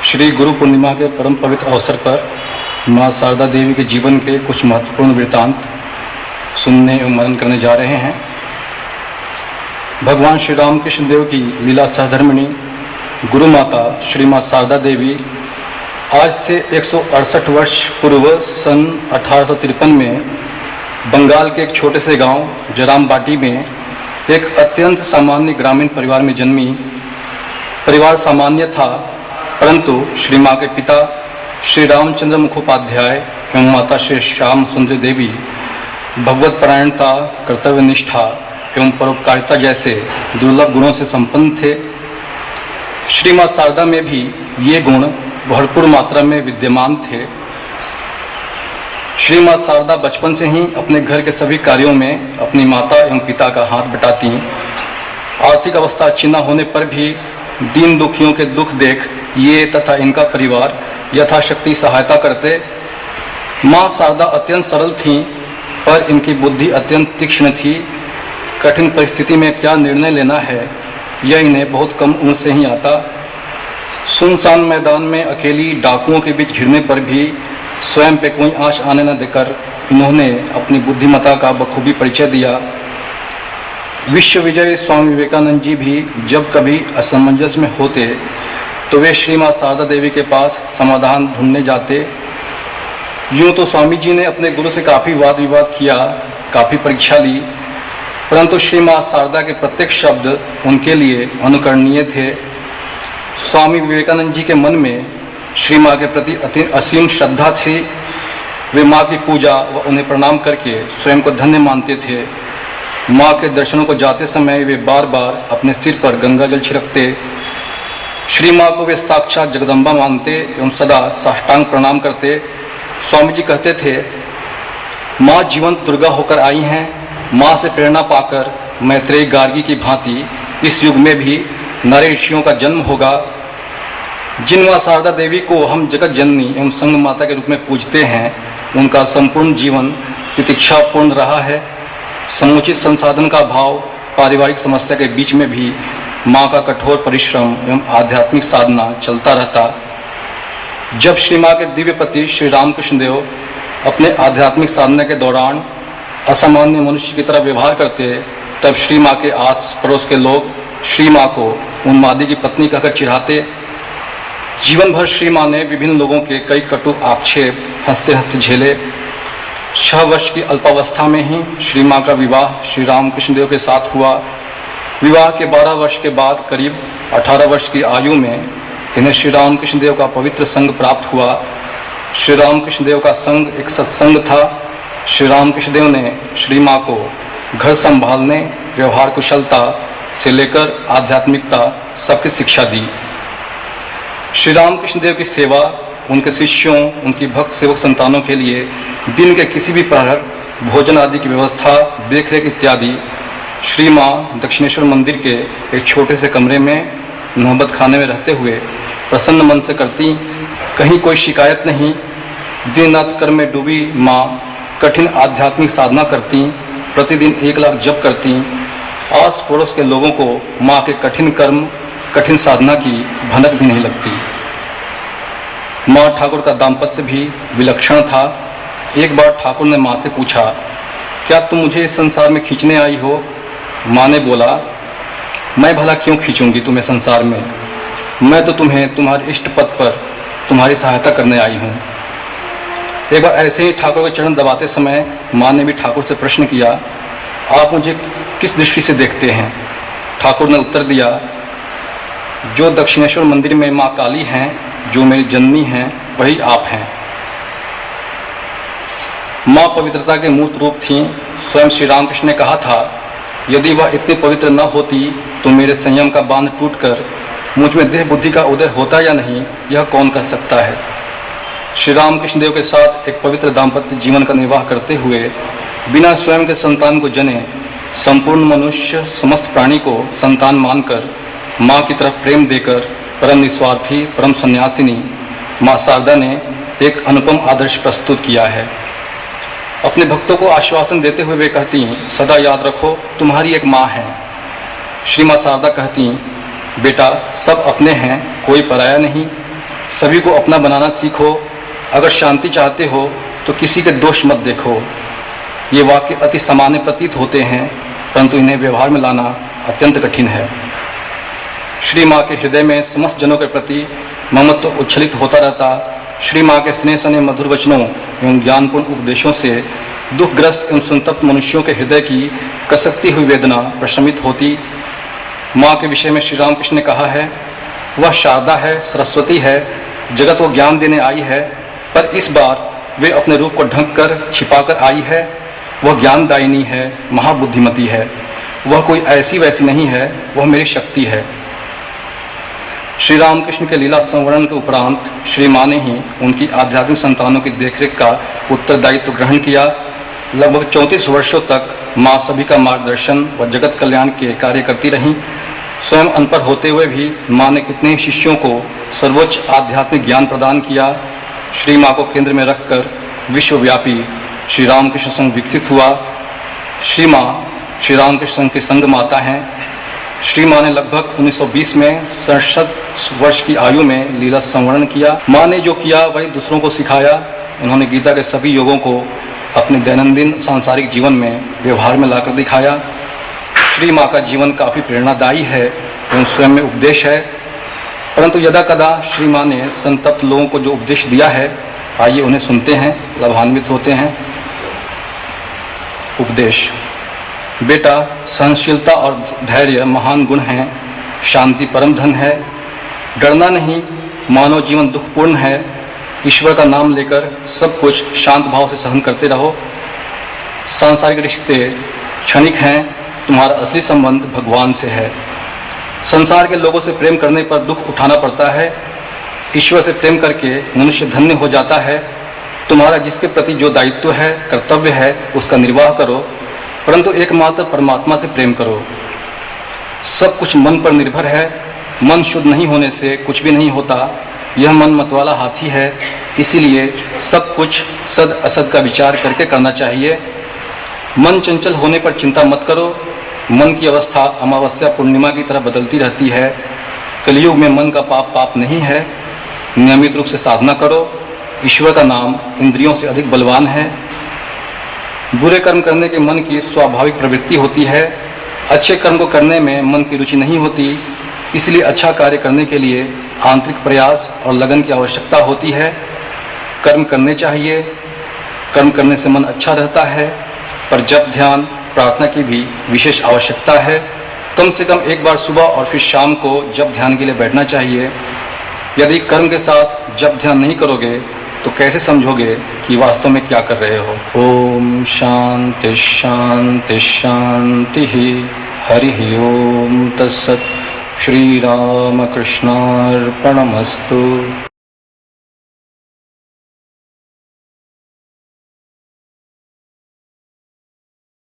श्री गुरु पूर्णिमा के परम पवित्र अवसर पर माँ शारदा देवी के जीवन के कुछ महत्वपूर्ण वृत्तांत सुनने एवं मनन करने जा रहे हैं। भगवान श्री राम कृष्ण देव की लीला सहधर्मिणी गुरु माता श्री माँ शारदा देवी आज से 168 वर्ष पूर्व सन 1853 में बंगाल के एक छोटे से गांव जरामबाटी में एक अत्यंत सामान्य ग्रामीण परिवार में जन्मी। परिवार सामान्य था, परंतु श्री माँ के पिता श्री रामचंद्र मुखोपाध्याय एवं माता श्री श्याम सुंदरी देवी भगवत परायणता, कर्तव्यनिष्ठा एवं परोपकारिता जैसे दुर्लभ गुणों से संपन्न थे। श्री माँ शारदा में भी ये गुण भरपूर मात्रा में विद्यमान थे। श्री माँ शारदा बचपन से ही अपने घर के सभी कार्यों में अपनी माता एवं पिता का हाथ बटाती। आर्थिक अवस्था अच्छी न होने पर भी दीन दुखियों के दुख देख ये तथा इनका परिवार यथाशक्ति सहायता करते। माँ शारदा अत्यंत सरल थीं, पर इनकी बुद्धि अत्यंत तीक्ष्ण थी। कठिन परिस्थिति में क्या निर्णय लेना है यह इन्हें बहुत कम उम्र से ही आता। सुनसान मैदान में अकेली डाकुओं के बीच घिरने पर भी स्वयं पे कोई आँच आने न देकर इन्होंने अपनी बुद्धिमत्ता का बखूबी परिचय दिया। विश्व विजय स्वामी विवेकानंद जी भी जब कभी असमंजस में होते तो वे श्री माँ शारदा देवी के पास समाधान ढूंढने जाते। यूं तो स्वामी जी ने अपने गुरु से काफ़ी वाद विवाद किया, काफ़ी परीक्षा ली, परंतु श्री माँ शारदा के प्रत्येक शब्द उनके लिए अनुकरणीय थे। स्वामी विवेकानंद जी के मन में श्री माँ के प्रति असीम श्रद्धा थी। वे माँ की पूजा व उन्हें प्रणाम करके स्वयं को धन्य मानते थे। माँ के दर्शनों को जाते समय वे बार बार अपने सिर पर गंगा जल छिड़कते। श्री माँ को वे साक्षात जगदम्बा मानते एवं सदा साष्टांग प्रणाम करते। स्वामी जी कहते थे, माँ जीवंत दुर्गा होकर आई हैं। माँ से प्रेरणा पाकर मैत्रेयी गार्गी की भांति इस युग में भी नर ऋषियों का जन्म होगा। जिन माँ शारदा देवी को हम जगत जननी एवं संग माता के रूप में पूजते हैं, उनका संपूर्ण जीवन तितिक्षापूर्ण रहा है। समुचित संसाधन का भाव, पारिवारिक समस्या के बीच में भी माँ का कठोर परिश्रम एवं आध्यात्मिक साधना चलता रहता। जब श्री माँ के दिव्य पति श्री रामकृष्ण देव अपने आध्यात्मिक साधना के दौरान असामान्य मनुष्य की तरह व्यवहार करते, तब श्री माँ के आस पड़ोस के लोग श्री माँ को उन्मादी की पत्नी कहकर चिढ़ाते। जीवन भर श्री माँ ने विभिन्न लोगों के कई कटु आक्षेप हंसते हंसते झेले। 6 वर्ष की अल्पावस्था में ही श्री माँ का विवाह श्री रामकृष्ण देव के साथ हुआ। विवाह के 12 वर्ष के बाद करीब 18 वर्ष की आयु में इन्हें श्री रामकृष्ण देव का पवित्र संग प्राप्त हुआ। श्री रामकृष्ण देव का संग एक सत्संग था। श्री रामकृष्ण देव ने श्री माँ को घर संभालने, व्यवहार कुशलता से लेकर आध्यात्मिकता सबकी शिक्षा दी। श्री रामकृष्ण देव की सेवा, उनके शिष्यों, उनकी भक्त सेवक संतानों के लिए दिन के किसी भी प्रहर भोजन आदि की व्यवस्था, देखरेख इत्यादि श्री माँ दक्षिणेश्वर मंदिर के एक छोटे से कमरे में नौबत खाने में रहते हुए प्रसन्न मन से करती। कहीं कोई शिकायत नहीं। दिन रात कर्म में डूबी माँ कठिन आध्यात्मिक साधना करती। प्रतिदिन 1 लाख जप करती। आस पड़ोस के लोगों को माँ के कठिन कर्म, कठिन साधना की भनक भी नहीं लगती। माँ ठाकुर का दाम्पत्य भी विलक्षण था। एक बार ठाकुर ने माँ से पूछा, क्या तुम मुझे इस संसार में खींचने आई हो? माँ ने बोला, मैं भला क्यों खींचूंगी तुम्हें संसार में? मैं तो तुम्हें तुम्हारे इष्ट पथ पर तुम्हारी सहायता करने आई हूँ। एक बार ऐसे ही ठाकुर के चरण दबाते समय माँ ने भी ठाकुर से प्रश्न किया, आप मुझे किस दृष्टि से देखते हैं? ठाकुर ने उत्तर दिया, जो दक्षिणेश्वर मंदिर में माँ काली हैं, जो मेरी जननी हैं, वही आप हैं। माँ पवित्रता के मूर्त रूप थीं। स्वयं श्री रामकृष्ण ने कहा था, यदि वह इतनी पवित्र न होती तो मेरे संयम का बांध टूटकर मुझ में देह बुद्धि का उदय होता या नहीं, यह कौन कह सकता है। श्री रामकृष्ण देव के साथ एक पवित्र दाम्पत्य जीवन का निर्वाह करते हुए बिना स्वयं के संतान को जने संपूर्ण मनुष्य समस्त प्राणी को संतान मानकर माँ की तरफ प्रेम देकर परम निस्वार्थी, परम सन्यासिनी माँ शारदा ने एक अनुपम आदर्श प्रस्तुत किया है। अपने भक्तों को आश्वासन देते हुए वे कहती, सदा याद रखो तुम्हारी एक माँ है। श्री माँ शारदा कहती, बेटा सब अपने हैं, कोई पराया नहीं। सभी को अपना बनाना सीखो। अगर शांति चाहते हो तो किसी के दोष मत देखो। ये वाक्य अति सामान्य प्रतीत होते हैं, परंतु इन्हें व्यवहार में लाना अत्यंत कठिन है। श्री माँ के हृदय में समस्त जनों के प्रति ममत्व उच्छलित होता रहता। श्री माँ के स्नेह सने मधुर वचनों एवं ज्ञानपूर्ण उपदेशों से दुखग्रस्त एवं संतप्त मनुष्यों के हृदय की कसकती हुई वेदना प्रशमित होती। माँ के विषय में श्री रामकृष्ण ने कहा है, वह शारदा है, सरस्वती है, जगत को ज्ञान देने आई है, पर इस बार वे अपने रूप को ढक कर छिपाकर आई है। वह ज्ञानदायिनी है, महाबुद्धिमती है। वह कोई ऐसी वैसी नहीं है, वह मेरी शक्ति है। श्री रामकृष्ण के लीला संवरण के उपरांत श्री माँ ने ही उनकी आध्यात्मिक संतानों की देखरेख का उत्तरदायित्व ग्रहण किया। लगभग 34 वर्षों तक माँ सभी का मार्गदर्शन व जगत कल्याण के कार्य करती रहीं। स्वयं अनपढ़ होते हुए भी माँ ने कितने ही शिष्यों को सर्वोच्च आध्यात्मिक ज्ञान प्रदान किया। श्री माँ को केंद्र में रखकर विश्वव्यापी श्री रामकृष्ण संघ विकसित हुआ। श्री माँ श्री रामकृष्ण संघ की संघ माता हैं। श्री माँ ने लगभग 1920 में 67 वर्ष की आयु में लीला संवरण किया। माँ ने जो किया वही दूसरों को सिखाया। उन्होंने गीता के सभी योगों को अपने दैनंदिन सांसारिक जीवन में व्यवहार में लाकर दिखाया। श्री माँ का जीवन काफ़ी प्रेरणादायी है एवं स्वयं में उपदेश है, परंतु यदा कदा श्री माँ ने संतप्त लोगों को जो उपदेश दिया है, आइए उन्हें सुनते हैं, लाभान्वित होते हैं। उपदेश। बेटा, सहनशीलता और धैर्य महान गुण हैं। शांति परम धन है। डरना नहीं, मानव जीवन दुखपूर्ण है। ईश्वर का नाम लेकर सब कुछ शांत भाव से सहन करते रहो। सांसारिक रिश्ते क्षणिक हैं, तुम्हारा असली संबंध भगवान से है। संसार के लोगों से प्रेम करने पर दुख उठाना पड़ता है। ईश्वर से प्रेम करके मनुष्य धन्य हो जाता है। तुम्हारा जिसके प्रति जो दायित्व है, कर्तव्य है, उसका निर्वाह करो, परंतु एकमात्र परमात्मा से प्रेम करो। सब कुछ मन पर निर्भर है। मन शुद्ध नहीं होने से कुछ भी नहीं होता। यह मन मतवाला हाथी है, इसीलिए सब कुछ सद असद का विचार करके करना चाहिए। मन चंचल होने पर चिंता मत करो। मन की अवस्था अमावस्या पूर्णिमा की तरह बदलती रहती है। कलयुग में मन का पाप नहीं है। नियमित रूप से साधना करो। ईश्वर का नाम इंद्रियों से अधिक बलवान है। बुरे कर्म करने के मन की स्वाभाविक प्रवृत्ति होती है। अच्छे कर्म को करने में मन की रुचि नहीं होती, इसलिए अच्छा कार्य करने के लिए आंतरिक प्रयास और लगन की आवश्यकता होती है। कर्म करने चाहिए। कर्म करने से मन अच्छा रहता है, पर जप ध्यान प्रार्थना की भी विशेष आवश्यकता है। कम से कम एक बार सुबह और फिर शाम को जप ध्यान के लिए बैठना चाहिए। यदि कर्म के साथ जप ध्यान नहीं करोगे तो कैसे समझोगे कि वास्तव में क्या कर रहे हो। ओम शांति शांति शांति। हरि ओम तत्सत्। श्री राम कृष्णार्पणमस्तु।